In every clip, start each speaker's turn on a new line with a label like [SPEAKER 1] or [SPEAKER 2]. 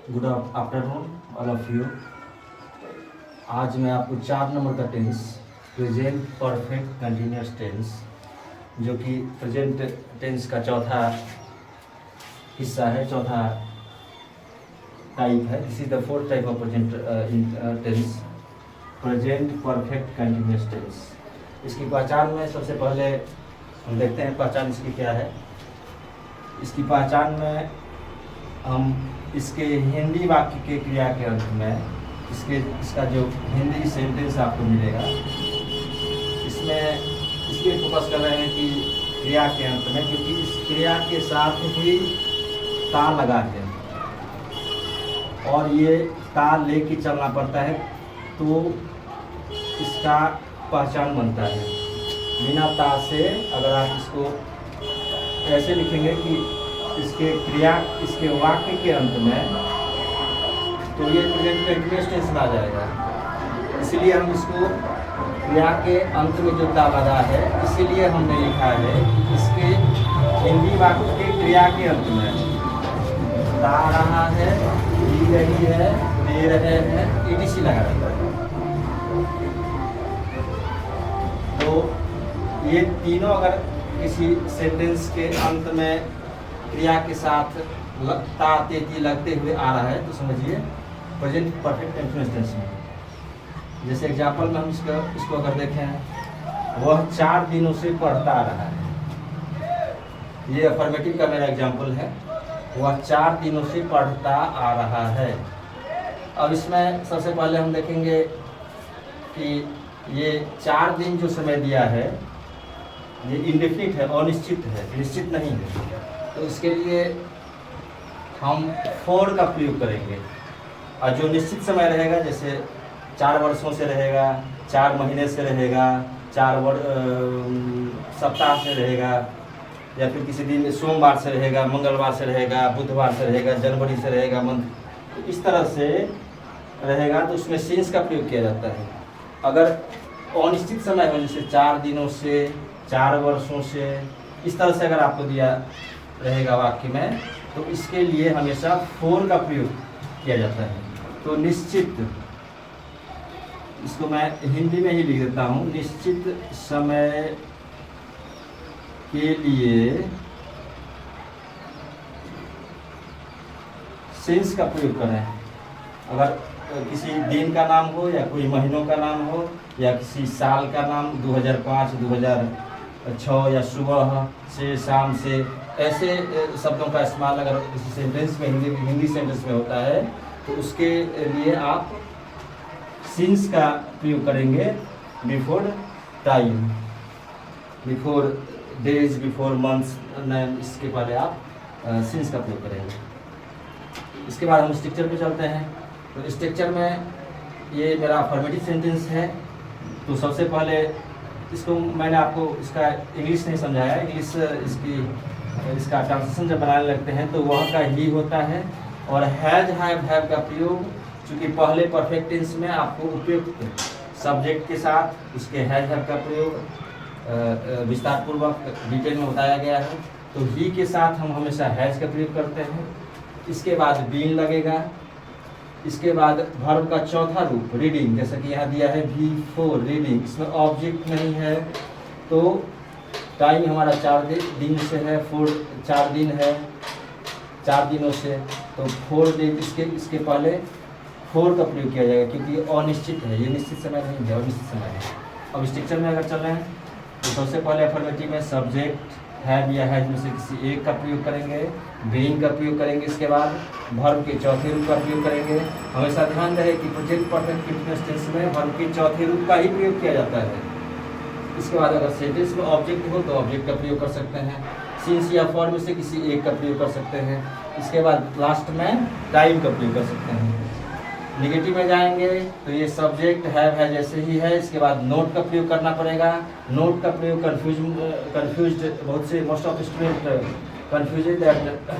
[SPEAKER 1] Good afternoon all of you. आज मैं आपको 4 नंबर का tense present perfect continuous tense, जो कि प्रेजेंट टेंस का चौथा हिस्सा है, चौथा टाइप है। This is the fourth type of present tense, present perfect continuous tense. इसकी पहचान में सबसे पहले हम देखते हैं पहचान इसकी क्या है। इसकी पहचान में हम इसके हिंदी वाक्य के क्रिया के अंत में इसका जो हिंदी सेंटेंस आपको मिलेगा, इसमें इसलिए फोकस कर रहे हैं कि क्रिया के अंत में, क्योंकि इस क्रिया के साथ ही ता लगा है और ये ता लेके चलना पड़ता है, तो इसका पहचान बनता है। बिना ता से अगर आप इसको ऐसे लिखेंगे कि इसके वाक्य के अंत में, तो ये प्रेजेंट कंटिन्यूअस टेंस में आ जाएगा। इसीलिए हम इसको क्रिया के अंत में जो ता लगा है, इसीलिए हमने लिखा है इसके हिंदी वाक्य के क्रिया के अंत में ता रहा है, दी रही है, दे रहे हैं, etc लगा रहता है। तो ये तीनों अगर किसी सेंटेंस के अंत में क्रिया के साथ ता तेती लगते हुए आ रहा है, तो समझिए प्रेजेंट परफेक्ट कंटिन्यूअस टेंस में। जैसे एग्जांपल में हम इसको अगर देखें, वह 4 दिनों से पढ़ता आ रहा है। ये अफर्मेटिव का मेरा एग्जांपल है। वह 4 दिनों से पढ़ता आ रहा है। अब इसमें सबसे पहले हम देखेंगे कि ये 4 दिन जो समय दिया है, ये इंडेफिनिट है, अनिश्चित है, निश्चित नहीं है। तो इसके लिए हम फॉर का प्रयोग करेंगे, और जो निश्चित समय रहेगा, जैसे 4 वर्षों से रहेगा, 4 महीने से रहेगा, 4 सप्ताह से रहेगा, या फिर किसी दिन सोमवार से रहेगा, मंगलवार से रहेगा, बुधवार से रहेगा, जनवरी से रहेगा, मंथ, तो इस तरह से रहेगा, तो उसमें सिंस का प्रयोग किया जाता है। अगर अनिश्चित समय हो, जैसे 4 दिनों से, 4 वर्षों से, इस तरह से अगर आपको दिया रहेगा वाक्य में, तो इसके लिए हमेशा फॉर का प्रयोग किया जाता है। तो निश्चित, इसको मैं हिंदी में ही लिख देता हूँ, निश्चित समय के लिए सिंस का प्रयोग करें। अगर किसी दिन का नाम हो, या कोई महीनों का नाम हो, या किसी साल का नाम, 2005, 2006, या सुबह से, शाम से, ऐसे शब्दों का इस्तेमाल अगर किसी सेंटेंस में, हिंदी सेंटेंस में होता है, तो उसके लिए आप सिंस का प्रयोग करेंगे। Before time, before days, before months, इसके पहले आप सिंस का प्रयोग करेंगे। इसके बाद हम स्ट्रक्चर पे चलते हैं। तो स्ट्रक्चर में ये मेरा अफर्मेटिव सेंटेंस है। तो सबसे पहले इसको मैंने आपको इसका इंग्लिश नहीं समझाया। इंग्लिश इसका ट्रांसलेशन जब बनाने लगते हैं तो वह का ही होता है, और हैज, हैव का प्रयोग चूँकि पहले परफेक्ट टेंस में आपको उपयुक्त सब्जेक्ट के साथ उसके हैज, हैव का प्रयोग विस्तार पूर्वक डिटेल में बताया गया है। तो ही के साथ हम हमेशा हैज का प्रयोग करते हैं। इसके बाद बीन लगेगा। इसके बाद वर्ब का चौथा रूप रीडिंग, जैसा कि यहाँ दिया है बिफोर रीडिंग, इसमें ऑब्जेक्ट नहीं है, तो टाइम हमारा 4 दिन से है, 4 दिन है, 4 दिनों से, तो 4 दिन, इसके पहले 4 का प्रयोग किया जाएगा, क्योंकि अनिश्चित है, ये निश्चित समय नहीं है, अनिश्चित समय है। अब स्ट्रक्चर में अगर चल रहे हैं, तो सबसे पहले अफर्मेटिव में सब्जेक्ट हैव या हैज में से किसी एक का प्रयोग करेंगे, बीइंग का प्रयोग करेंगे। इसके बाद वर्ब के चौथे रूप का प्रयोग करेंगे। हमेशा ध्यान रहे कि प्रेजेंट परफेक्ट कंटीन्यूअस टेंस में वर्ब के चौथे रूप का ही प्रयोग किया जाता है। इसके बाद अगर सेंटेंस में ऑब्जेक्ट हो, तो ऑब्जेक्ट का प्रयोग कर सकते हैं। सिंस या फॉर में से किसी एक का प्रयोग कर सकते हैं। इसके बाद लास्ट में टाइम का प्रयोग कर सकते हैं। निगेटिव में जाएंगे तो ये सब्जेक्ट है जैसे ही है। इसके बाद नोट का प्रयोग करना पड़ेगा। नोट का प्रयोग कंफ्यूज्ड बहुत से most of student confuse that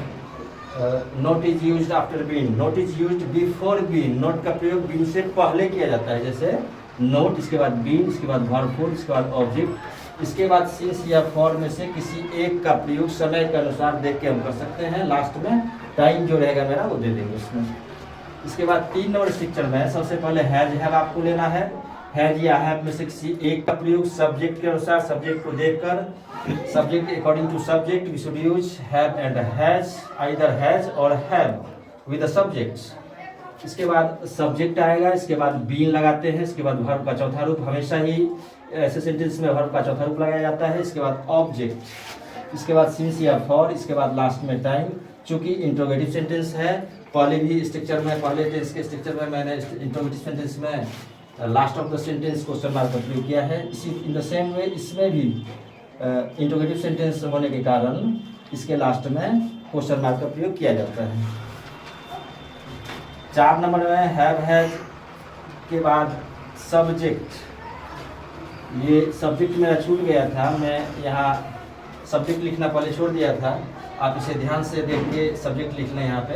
[SPEAKER 1] not is used after been, not is used before been. Not का प्रयोग बीन से पहले किया जाता है, जैसे नोट, इसके बाद बीन, इसके बाद वर्ब फोर, इसके बाद ऑब्जेक्ट, इसके बाद सिंस या फॉर में से किसी एक का प्रयोग समय के अनुसार देख के हम कर सकते हैं। लास्ट में टाइम जो रहेगा मेरा वो दे देंगे उसमें। इसके बाद 3 नंबर स्ट्रक्चर में सबसे पहले हैज हैव आपको लेना है। हैज या हैव में से किसी एक का प्रयोग सब्जेक्ट के अनुसार, सब्जेक्ट को देखकर, subject according to subject we should use have and has, either has और हैव विद द सब्जेक्ट। इसके बाद सब्जेक्ट आएगा, इसके बाद बीन लगाते हैं, इसके बाद वर्ब का चौथा रूप, हमेशा ही ऐसे सेंटेंस में वर्ब का चौथा रूप लगाया जाता है। इसके बाद ऑब्जेक्ट, इसके बाद सिंस या फॉर, इसके बाद लास्ट में टाइम। चूंकि इंट्रोगेटिव सेंटेंस है, पहले भी स्ट्रक्चर में, पहले टेंस के स्ट्रक्चर में मैंने इंट्रोगेटिव सेंटेंस में last of the sentence question mark का प्रयोग किया है। इसी इन द सेम वे इसमें भी इंट्रोगेटिव सेंटेंस होने के कारण इसके लास्ट में क्वेश्चन मार्क का प्रयोग किया जाता है। 4 नंबर में हैव हैज के बाद सब्जेक्ट, ये सब्जेक्ट मेरा छूट गया था, मैं यहाँ सब्जेक्ट लिखना पहले छोड़ दिया था, आप इसे ध्यान से देख के सब्जेक्ट लिख लें। यहाँ पे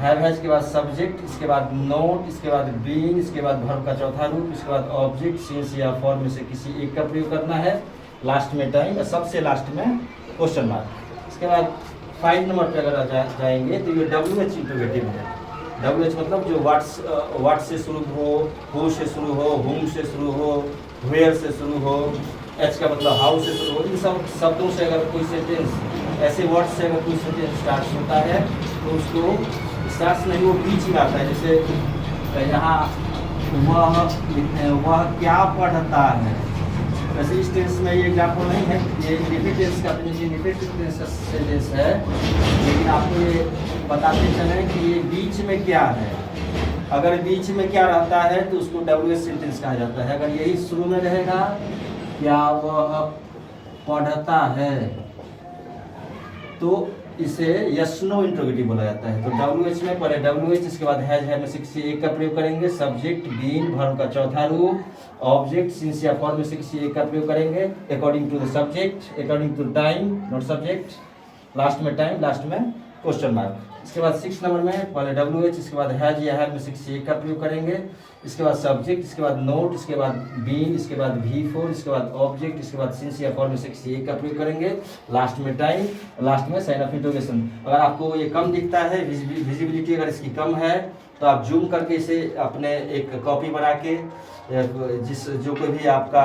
[SPEAKER 1] हैव हैज के बाद सब्जेक्ट, इसके बाद नोट, इसके बाद बीइंग, इसके बाद वर्ब का चौथा रूप, इसके बाद ऑब्जेक्ट, सिंस या फॉर में से किसी एक का प्रयोग करना है, लास्ट में टाइम, सबसे लास्ट में क्वेश्चन मार्क। इसके बाद 5 नंबर पे अगर जाएंगे तो ये WH इंट्रोगेटिव है। WH मतलब जो व्हाट से शुरू हो, हु से शुरू हो, हुम से शुरू हो, वेयर से शुरू हो, H का मतलब हाउ से शुरू हो। इन सब शब्दों से अगर कोई सेंटेंस, ऐसे वर्ड से अगर कोई सेंटेंस स्टार्ट होता है तो उसको स्टार्ट नहीं, वो बीच में आता है। जैसे यहाँ वह क्या पढ़ता है, वैसे इस टेंस में ये एग्जाम्पल नहीं है, ये इंडिफिनिट टेंस का इंडिफिनिट टेंस का सेंटेंस है, लेकिन आपको ये बताते चलें कि ये बीच में क्या है। अगर बीच में क्या रहता है तो उसको WH सेंटेंस कहा जाता है। अगर यही शुरू में रहेगा, क्या वह पढ़ता है, तो इसे यस नो इंट्रोगेटिव बोला जाता है। तो WH में पहले WH, इसके बाद हैज है में से किसी एक का प्रयोग करेंगे, सब्जेक्ट, बीन, वर्ब का चौथा रूप, ऑब्जेक्ट, सिंस या फॉर में से किसी एक का प्रयोग करेंगे, according to the subject, according to time, not subject, last में टाइम, लास्ट में क्वेश्चन मार्क। इसके बाद 6 नंबर में पहले WH, इसके बाद हैज या हैव में से किसी एक का प्रयोग करेंगे, इसके बाद सब्जेक्ट, इसके बाद नोट, इसके बाद बीन, इसके बाद V4, इसके बाद ऑब्जेक्ट, इसके बाद सिंस या फॉर में से किसी एक का प्रयोग करेंगे, लास्ट में टाइम, लास्ट में साइन ऑफ इंटरोगेशन। अगर आपको ये कम दिखता है, विजिबिलिटी अगर इसकी कम है, तो आप जूम करके इसे अपने एक कॉपी बना के जो कोई भी आपका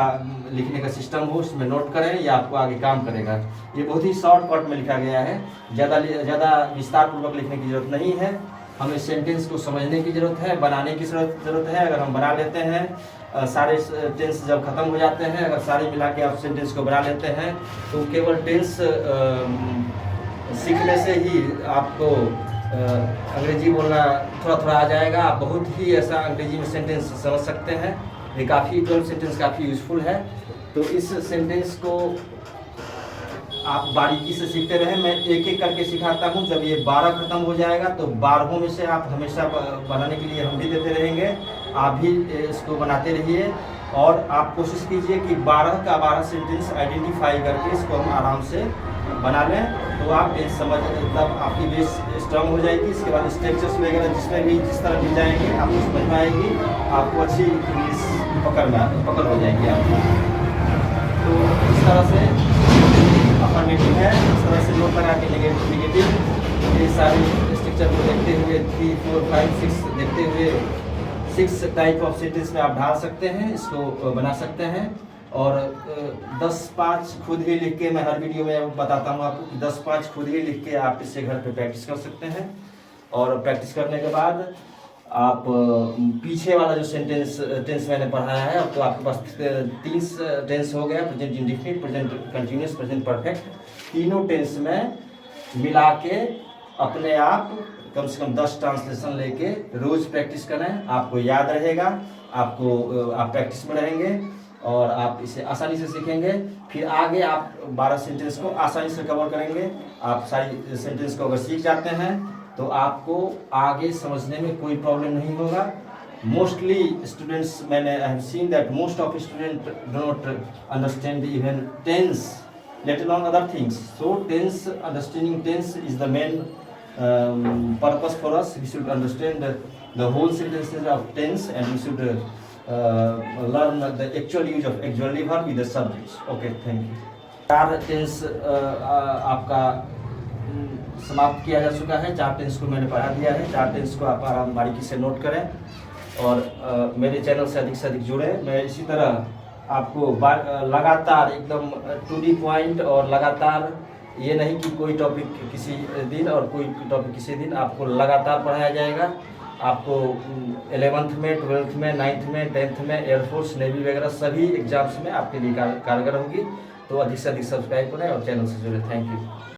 [SPEAKER 1] लिखने का सिस्टम हो उसमें नोट करें, या आपको आगे काम करेगा। ये बहुत ही शॉर्टकट में लिखा गया है, ज़्यादा विस्तार पूर्वक लिखने की जरूरत नहीं है। हमें सेंटेंस को समझने की ज़रूरत है, बनाने की ज़रूरत है। अगर हम बना लेते हैं, सारे टेंस जब ख़त्म हो जाते हैं, अगर सारे मिला के आप सेंटेंस को बना लेते हैं, तो केवल टेंस सीखने से ही आपको अंग्रेजी बोलना थोड़ा थोड़ा आ जाएगा। आप बहुत ही ऐसा अंग्रेजी में सेंटेंस समझ सकते हैं। ये काफ़ी 12 सेंटेंस काफ़ी यूज़फुल है। तो इस सेंटेंस को आप बारीकी से सीखते रहें। मैं एक एक करके सिखाता हूँ। जब ये 12 खत्म हो जाएगा तो 12 में से आप हमेशा बनाने के लिए हम भी देते रहेंगे, आप भी इसको बनाते रहिए। और आप कोशिश कीजिए कि 12 का 12 सेंटेंस आइडेंटिफाई करके इसको हम आराम से बना लें, तो आप समझ तब आपकी बेस स्ट्रांग हो जाएगी। इसके बाद स्ट्रक्चर्स वगैरह जिसमें भी जिस तरह मिल जाएंगे आपको समझ में आएगी, आपको अच्छी इंग्लिश पकड़ हो जाएगी आपकी। तो इस तरह से अफर्मेटिव है, इस तरह से नोट लगा के नेगेटिव ये सारे स्ट्रक्चर को देखते हुए 3, 4, 5, 6 देखते हुए 6 टाइप ऑफ सेंटेंस में आप ढाल सकते हैं, इसको बना सकते हैं। और 10-5 खुद ही लिख के, मैं हर वीडियो में बताता हूँ आपको कि 10-5 खुद ही लिख के आप इससे घर पे प्रैक्टिस कर सकते हैं। और प्रैक्टिस करने के बाद आप पीछे वाला जो टेंस मैंने पढ़ाया है, अब तो आपके पास 30 टेंस हो गया, present indefinite, present continuous, present perfect. तीनों टेंस में मिला के अपने आप कम से कम 10 ट्रांसलेशन लेके रोज प्रैक्टिस करें, आपको याद रहेगा, आप प्रैक्टिस में रहेंगे और आप इसे आसानी से सीखेंगे। फिर आगे आप 12 सेंटेंस को आसानी से कवर करेंगे। आप सारी सेंटेंस को अगर सीख जाते हैं तो आपको आगे समझने में कोई प्रॉब्लम नहीं होगा। मोस्टली स्टूडेंट्स, मैंने I have seen that most of student do not understand even tense, let alone other things. So tense, understanding tense is the main purpose for us. We should understand the whole sentences of tense, and we should learn the actual use of auxiliary verb with the subjects. Okay, thank you. 4 tense आपका समाप्त किया जा चुका है। 4 tense को मैंने पढ़ा दिया है। 4 टेंस को आप आराम बारीकी से नोट करें और मेरे चैनल से अधिक जुड़े। मैं इसी तरह आपको लगातार एकदम टू दी पॉइंट और लगातार, ये नहीं कि कोई टॉपिक किसी दिन और कोई टॉपिक किसी दिन, आपको लगातार पढ़ाया जाएगा। आपको 11th में, 12th में, 9th में, 10th में, एयरफोर्स, नेवी वगैरह सभी एग्जाम्स में आपके लिए कारगर होगी। तो अधिक से अधिक सब्सक्राइब करें और चैनल से जुड़े। Thank you.